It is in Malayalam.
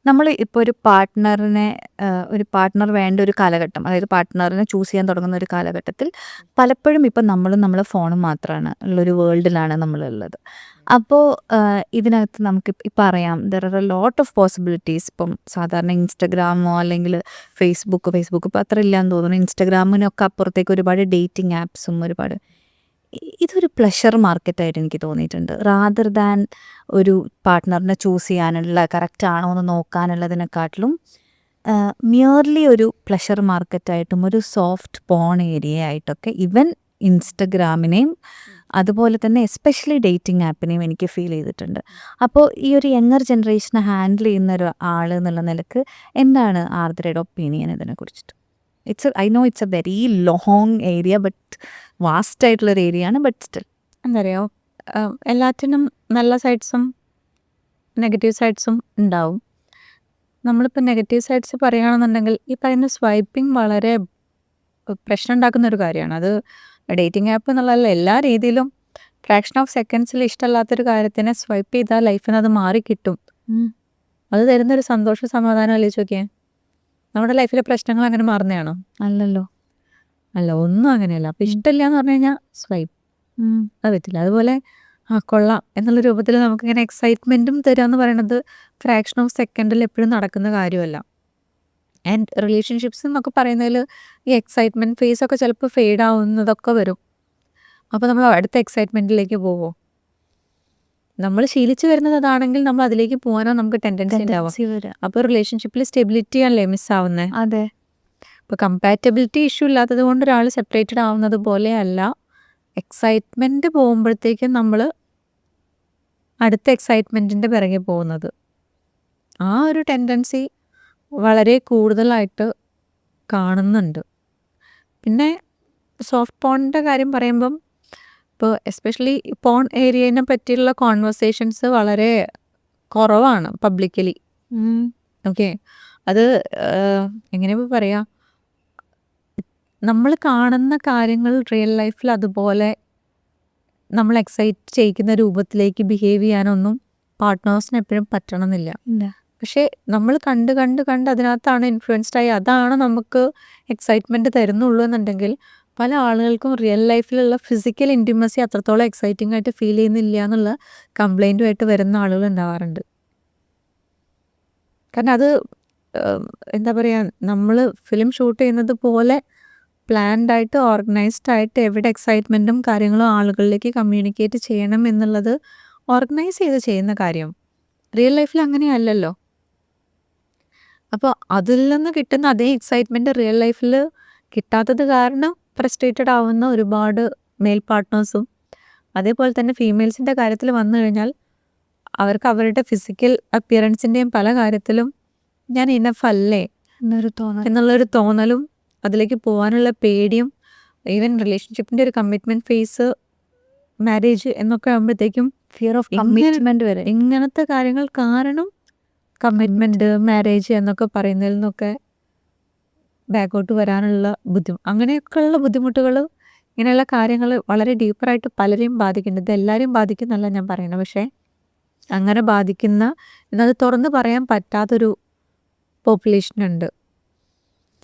നമ്മൾ ഇപ്പോൾ ഒരു പാർട്ട്ണർ വേണ്ട ഒരു കാലഘട്ടം, അതായത് പാർട്ട്ണറിനെ ചൂസ് ചെയ്യാൻ തുടങ്ങുന്ന ഒരു കാലഘട്ടത്തിൽ പലപ്പോഴും ഇപ്പം നമ്മളും നമ്മളെ ഫോണും മാത്രമാണ് ഉള്ളൊരു വേൾഡിലാണ് നമ്മളുള്ളത്. അപ്പോൾ ഇതിനകത്ത് നമുക്ക് ഇപ്പം അറിയാം, there are a lot of possibilities. ഇപ്പം സാധാരണ ഇൻസ്റ്റഗ്രാമോ അല്ലെങ്കിൽ ഫേസ്ബുക്ക് ഇപ്പം അത്ര ഇല്ലാന്ന് തോന്നുന്നു. ഇൻസ്റ്റഗ്രാമിനൊക്കെ അപ്പുറത്തേക്ക് ഒരുപാട് ഡേറ്റിംഗ് ആപ്സും ഒരുപാട് ഇതൊരു പ്ലഷർ മാർക്കറ്റായിട്ട് എനിക്ക് തോന്നിയിട്ടുണ്ട്. റാദർ ദാൻ ഒരു പാർട്ട്ണറിനെ ചൂസ് ചെയ്യാനുള്ള കറക്റ്റ് ആണോ എന്ന് നോക്കാനുള്ളതിനെക്കാട്ടിലും മിയർലി ഒരു പ്ലഷർ മാർക്കറ്റായിട്ടും ഒരു സോഫ്റ്റ് പോൺ ഏരിയ ആയിട്ടൊക്കെ ഇവൻ ഇൻസ്റ്റഗ്രാമിനെയും അതുപോലെ തന്നെ എസ്പെഷ്യലി ഡേറ്റിംഗ് ആപ്പിനെയും എനിക്ക് ഫീൽ ചെയ്തിട്ടുണ്ട്. അപ്പോൾ ഈ ഒരു യങ്ങർ ജനറേഷനെ ഹാൻഡിൽ ചെയ്യുന്ന ഒരു ആൾ എന്നുള്ള നിലക്ക് എന്താണ് ആർദ്രയുടെ ഒപ്പീനിയൻ ഇതിനെക്കുറിച്ചിട്ട്? I know it's a very long area, but vast ആയിട്ടുള്ളൊരു ഏരിയ ആണ്. ബട്ട് സ്റ്റിൽ എന്താ പറയുക, എല്ലാറ്റിനും നല്ല സൈഡ്സും നെഗറ്റീവ് സൈഡ്സും ഉണ്ടാവും. നമ്മളിപ്പോൾ നെഗറ്റീവ് സൈഡ്സ് പറയുകയാണെന്നുണ്ടെങ്കിൽ ഈ പറയുന്ന സ്വൈപ്പിംഗ് വളരെ പ്രശ്നം ഉണ്ടാക്കുന്ന ഒരു കാര്യമാണ്. അത് ഡേറ്റിംഗ് ആപ്പ് എന്നുള്ളതല്ല, എല്ലാ രീതിയിലും ഫ്രാക്ഷൻ ഓഫ് സെക്കൻഡ്സിൽ ഇഷ്ടമല്ലാത്തൊരു കാര്യത്തിനെ സ്വൈപ്പ് ചെയ്താൽ ലൈഫിൽ നിന്ന് അത് മാറിക്കിട്ടും. അത് തരുന്നൊരു സന്തോഷ സമാധാനം ആലോചിച്ച് നോക്കിയേ. നമ്മുടെ ലൈഫിലെ പ്രശ്നങ്ങൾ അങ്ങനെ മാറുന്നതാണോ? അല്ലല്ലോ. അല്ല, ഒന്നും അങ്ങനെയല്ല. അപ്പം ഇഷ്ടമില്ല എന്ന് പറഞ്ഞു കഴിഞ്ഞാൽ സ്വൈപ്പ് അത് പറ്റില്ല. അതുപോലെ കൊള്ളാം എന്നുള്ള രൂപത്തിൽ നമുക്കിങ്ങനെ എക്സൈറ്റ്മെൻറ്റും തരിക എന്ന് പറയുന്നത് ഫ്രാക്ഷൻ ഓഫ് സെക്കൻഡിൽ എപ്പോഴും നടക്കുന്ന കാര്യമല്ല. ആൻഡ് റിലേഷൻഷിപ്സ് എന്നൊക്കെ പറയുന്നതിൽ ഈ എക്സൈറ്റ്മെൻറ്റ് ഫേസ് ഒക്കെ ചിലപ്പോൾ ഫെയ്ഡ് ആവുന്നതൊക്കെ വരും. അപ്പോൾ നമ്മൾ അടുത്ത എക്സൈറ്റ്മെൻറ്റിലേക്ക് പോവോ? നമ്മൾ ശീലിച്ച് വരുന്നത് അതാണെങ്കിൽ നമ്മൾ അതിലേക്ക് പോകാനോ നമുക്ക് ടെൻഡൻസി ഉണ്ടാവും. അപ്പോൾ റിലേഷൻഷിപ്പിൽ സ്റ്റെബിലിറ്റി അല്ലേ മിസ്സാവുന്നത്? അതെ. ഇപ്പോൾ കമ്പാറ്റബിലിറ്റി ഇഷ്യൂ ഇല്ലാത്തത് കൊണ്ട് ഒരാൾ സെപ്പറേറ്റഡ് ആവുന്നത് പോലെ അല്ല, എക്സൈറ്റ്മെൻറ്റ് പോകുമ്പോഴത്തേക്കും നമ്മൾ അടുത്ത എക്സൈറ്റ്മെൻറ്റിൻ്റെ പിറകെ പോകുന്നത്. ആ ഒരു ടെൻഡൻസി വളരെ കൂടുതലായിട്ട് കാണുന്നുണ്ട്. പിന്നെ സോഫ്റ്റ് പോണിൻ്റെ കാര്യം പറയുമ്പം ഇപ്പോൾ എസ്പെഷ്യലി പോൺ ഏരിയനെ പറ്റിയുള്ള കോൺവെർസേഷൻസ് വളരെ കുറവാണ് പബ്ലിക്കലി. ഓക്കെ, അത് എങ്ങനെ പറയാം, നമ്മൾ കാണുന്ന കാര്യങ്ങൾ റിയൽ ലൈഫിൽ അതുപോലെ നമ്മൾ എക്സൈറ്റ് ചെയ്യിക്കുന്ന രൂപത്തിലേക്ക് ബിഹേവ് ചെയ്യാനൊന്നും പാർട്ട്നേഴ്സിന് എപ്പോഴും പറ്റണമെന്നില്ല. പക്ഷേ നമ്മൾ കണ്ട് അതിനകത്താണ് ഇൻഫ്ലുവൻസ്ഡ് ആയി അതാണ് നമുക്ക് എക്സൈറ്റ്മെൻറ്റ് തരുന്നുള്ളൂ എന്നുണ്ടെങ്കിൽ പല ആളുകൾക്കും റിയൽ ലൈഫിലുള്ള ഫിസിക്കൽ ഇൻറ്റിമസി അത്രത്തോളം എക്സൈറ്റിംഗ് ആയിട്ട് ഫീൽ ചെയ്യുന്നില്ല എന്നുള്ള കംപ്ലൈൻറ്റുമായിട്ട് വരുന്ന ആളുകൾ ഉണ്ടാവാറുണ്ട്. കാരണം അത് എന്താ പറയുക, നമ്മൾ ഫിലിം ഷൂട്ട് ചെയ്യുന്നത് പോലെ പ്ലാൻഡ് ആയിട്ട് ഓർഗനൈസ്ഡ് ആയിട്ട് എവിടെ എക്സൈറ്റ്മെൻറ്റും കാര്യങ്ങളും ആളുകളിലേക്ക് കമ്മ്യൂണിക്കേറ്റ് ചെയ്യണം എന്നുള്ളത് ഓർഗനൈസ് ചെയ്ത് ചെയ്യുന്ന കാര്യം റിയൽ ലൈഫിൽ അങ്ങനെയല്ലല്ലോ. അപ്പോൾ അതിൽ നിന്ന് കിട്ടുന്ന അതേ എക്സൈറ്റ്മെൻറ്റ് റിയൽ ലൈഫിൽ കിട്ടാത്തത് കാരണം ഫ്രസ്ട്രേറ്റഡ് ആവുന്ന ഒരുപാട് മെയിൽ പാർട്ട്നേഴ്സും അതേപോലെ തന്നെ ഫീമെയിൽസിൻ്റെ കാര്യത്തിൽ വന്നു കഴിഞ്ഞാൽ അവർക്ക് അവരുടെ ഫിസിക്കൽ അപ്പിയറൻസിൻ്റെയും പല കാര്യത്തിലും ഞാൻ ഇനഫ് അല്ലേ എന്നുള്ളൊരു തോന്നലും അതിലേക്ക് പോകാനുള്ള പേടിയും, ഈവൻ റിലേഷൻഷിപ്പിൻ്റെ ഒരു കമ്മിറ്റ്മെൻറ്റ് ഫേസ്, മാരേജ് എന്നൊക്കെ ആകുമ്പോഴത്തേക്കും ഫിയർ ഓഫ് കമ്മിറ്റ്മെൻറ്റ് വരെ ഇങ്ങനത്തെ കാര്യങ്ങൾ കാരണം കമ്മിറ്റ്മെൻറ്റ് മാരേജ് എന്നൊക്കെ പറയുന്നതിൽ നിന്നൊക്കെ ബാക്കോട്ട് വരാനുള്ള അങ്ങനെയൊക്കെയുള്ള ബുദ്ധിമുട്ടുകൾ, ഇങ്ങനെയുള്ള കാര്യങ്ങൾ വളരെ ഡീപ്പറായിട്ട് പലരെയും ബാധിക്കുന്നുണ്ട്. ഇത് എല്ലാവരെയും ബാധിക്കുന്നല്ല ഞാൻ പറയുന്നത്, പക്ഷേ അങ്ങനെ ബാധിക്കുന്ന എന്നത് തുറന്ന് പറയാൻ പറ്റാത്തൊരു പോപ്പുലേഷൻ ഉണ്ട്.